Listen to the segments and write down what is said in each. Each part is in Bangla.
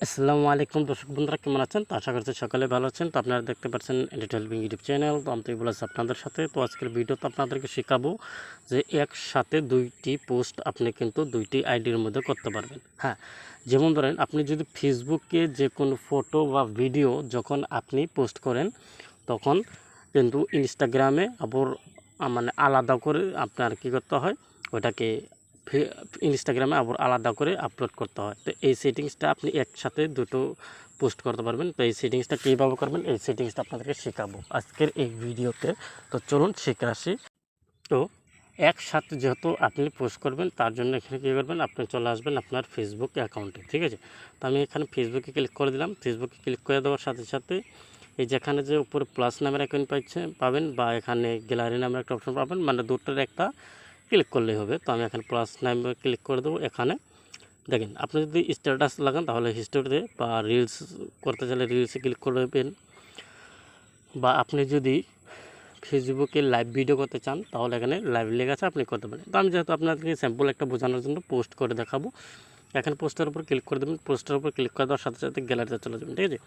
আসসালামু আলাইকুম দর্শক বন্ধুরা, কেমন আছেন? তো আশা করছি সকালে ভালো আছেন। তো আপনারা দেখতে পাচ্ছেন এডিট হেল্পিং ইউটিউব চ্যানেল। তো আমি বলে আছি আপনাদের সাথে। তো আজকের ভিডিওতে আপনাদেরকে শেখাবো যে একসাথে দুইটি পোস্ট আপনি কিন্তু দুইটি আইডির মধ্যে করতে পারবেন। হ্যাঁ, যেমন ধরেন আপনি যদি ফেসবুকে যে কোনো ফটো বা ভিডিও যখন আপনি পোস্ট করেন, তখন কিন্তু ইনস্টাগ্রামে আবার মানে আলাদা করে আপনার কী করতে হয়, ওটাকে ইনস্টাগ্রামে আবার আলাদা করে আপলোড করতে হয়। তো এই সেটিংসটা আপনি একসাথে দুটো পোস্ট করতে পারবেন। তো এই সেটিংসটা কীভাবে করবেন, এই সেটিংসটা আপনাদেরকে শেখাবো আজকের এই ভিডিওতে। তো চলুন শিখে আসি। তো একসাথে যেহেতু আপনি পোস্ট করবেন, তার জন্য এখানে কী করবেন, আপনি চলে আসবেন আপনার ফেসবুক অ্যাকাউন্টে। ঠিক আছে, তো আমি এখানে ফেসবুকে ক্লিক করে দিলাম। ফেসবুকে ক্লিক করে দেওয়ার সাথে সাথে এই যেখানে যে উপরে প্লাস নামের আইকন পাবেন, বা এখানে গ্যালারি নামের একটা অপশন পাবেন, মানে দুটোর একটা ক্লিক করলেই হবে। তো আমি এখানে প্লাস নামে ক্লিক করে দেবো। এখানে দেখেন, আপনি যদি স্ট্যাটাস লাগান তাহলে হিস্টোরিতে, বা রিলস করতে চাইলে রিলসে ক্লিক করবেন, বা আপনি যদি ফেসবুকে লাইভ ভিডিও করতে চান তাহলে এখানে লাইভ লেখা আছে, আপনি করতে পারেন। তো আমি যেহেতু আপনাদেরকে স্যাম্পল একটা বোঝানোর জন্য পোস্ট করে দেখাবো, এখানে পোস্টের উপর ক্লিক করে দেবেন। পোস্টের উপর ক্লিক করে দেওয়ার সাথে সাথে গ্যালারিতে চলে যাবেন। ঠিক আছে,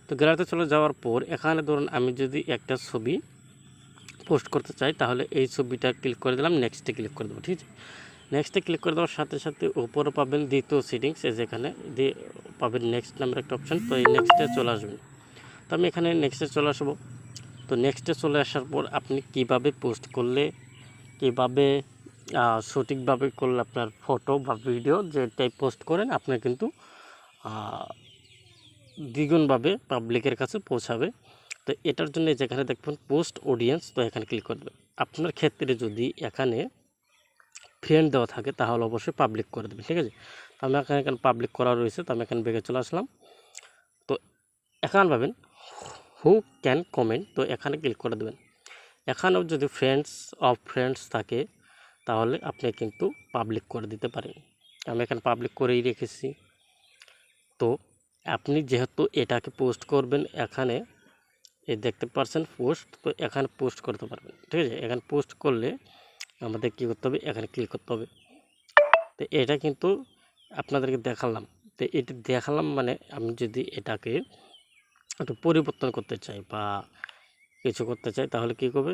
তো গ্যালারিতে চলে যাওয়ার পর এখানে ধরুন আমি যদি একটা ছবি পোস্ট করতে চাই, তাহলে এই ছবিটা ক্লিক করে দিলাম, নেক্সটে ক্লিক করে দেবো। ঠিক আছে, নেক্সটে ক্লিক করে দেওয়ার সাথে সাথে উপরে পাবেন দ্বিতীয় সেটিংস, যেখানে দিয়ে পাবেন নেক্সট নামের একটা অপশান। তো এই নেক্সটে চলে আসবেন। তো আমি এখানে নেক্সটে চলে আসবো। তো নেক্সটে চলে আসার পর আপনি কিভাবে পোস্ট করলে, কীভাবে সঠিকভাবে করলে আপনার ফটো বা ভিডিও যেটাই পোস্ট করেন আপনি কিন্তু দ্বিগুণভাবে পাবলিকের কাছে পৌঁছাবে। তো এটার জন্য যেখানে দেখবেন পোস্ট অডিয়েন্স, তো এখানে ক্লিক করবেন। আপনার ক্ষেত্রে যদি এখানে ফ্রেন্ড দেওয়া থাকে তাহলে অবশ্যই পাবলিক করে দেবেন। ঠিক আছে, তো আমি এখানে পাবলিক করা রয়েছে, তো আমি এখানে বেগে চলে আসলাম। তো এখানে পাবেন হু ক্যান কমেন্ট, তো এখানে ক্লিক করে দেবেন। এখানেও যদি ফ্রেন্ডস থাকে তাহলে আপনি কিন্তু পাবলিক করে দিতে পারেন। আমি এখানে পাবলিক করেই রেখেছি। তো আপনি যেহেতু এটাকে পোস্ট করবেন, এখানে দেখতে পাচ্ছেন পোস্ট, তো এখানে পোস্ট করতে পারবেন। ঠিক আছে, এখানে পোস্ট করলে আমাদের কী করতে হবে, এখানে ক্লিক করতে হবে। তো এটা কিন্তু আপনাদেরকে দেখালাম। তো এটা দেখালাম মানে আমি যদি এটাকে একটু পরিবর্তন করতে চাই বা কিছু করতে চাই, তাহলে কী করবে,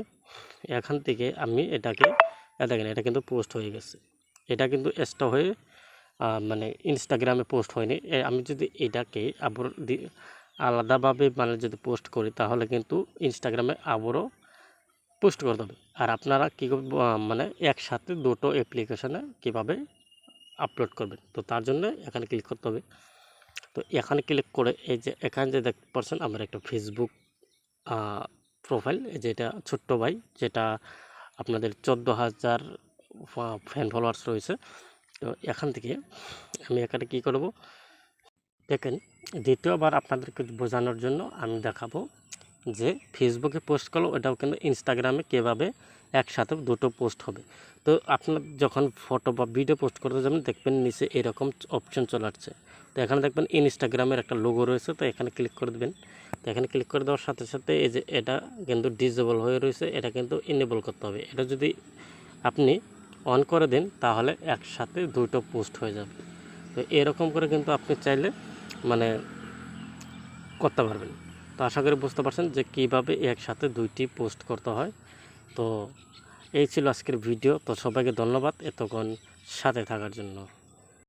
এখান থেকে আমি এটাকে দেখেন, এটা কিন্তু পোস্ট হয়ে গেছে। এটা কিন্তু এক্সট্রা হয়ে মানে ইনস্টাগ্রামে পোস্ট হয়নি। আমি যদি এটাকে আবার আলাদাভাবে মানে যদি পোস্ট করি, তাহলে কিন্তু ইনস্টাগ্রামে আবারও পোস্ট করতে হবে। আর আপনারা কী মানে একসাথে দুটো অ্যাপ্লিকেশনে কীভাবে আপলোড করবেন, তো তার জন্য এখানে ক্লিক করতে হবে। তো এখানে ক্লিক করে এই যে এখানে যে দেখতে পাচ্ছেন আমার একটা ফেসবুক প্রোফাইল, যেটা ছোট্ট ভাই, যেটা আপনাদের 14,000 ফ্যান ফলোয়ার্স রয়েছে। তো এখান থেকে আমি এখানে কী করব, দেখেন দ্বিতীয়বার আপনাদেরকে বোঝানোর জন্য আমি দেখাবো যে ফেসবুকে পোস্ট করলো ওটাও কিন্তু ইনস্টাগ্রামে কীভাবে একসাথে দুটো পোস্ট হবে। তো আপনার যখন ফটো বা ভিডিও পোস্ট করতে যাবেন, দেখবেন নিচে এরকম অপশন চলে আসছে। তো এখানে দেখবেন ইনস্টাগ্রামের একটা লোগো রয়েছে, তো এখানে ক্লিক করে দেবেন। তো এখানে ক্লিক করে দেওয়ার সাথে সাথে এই যে এটা কিন্তু ডিসেবল হয়ে রয়েছে, এটা কিন্তু এনেবল করতে হবে। এটা যদি আপনি অন করে দেন তাহলে একসাথে দুটো পোস্ট হয়ে যাবে। তো এরকম করে কিন্তু আপনি চাইলে মানে করতে পারবেন। তো আশা করি বুঝতে পারছেন যে কীভাবে একসাথে দুইটি পোস্ট করতে হয়। তো এই ছিল আজকের ভিডিও। তো সবাইকে ধন্যবাদ এতক্ষণ সাথে থাকার জন্য।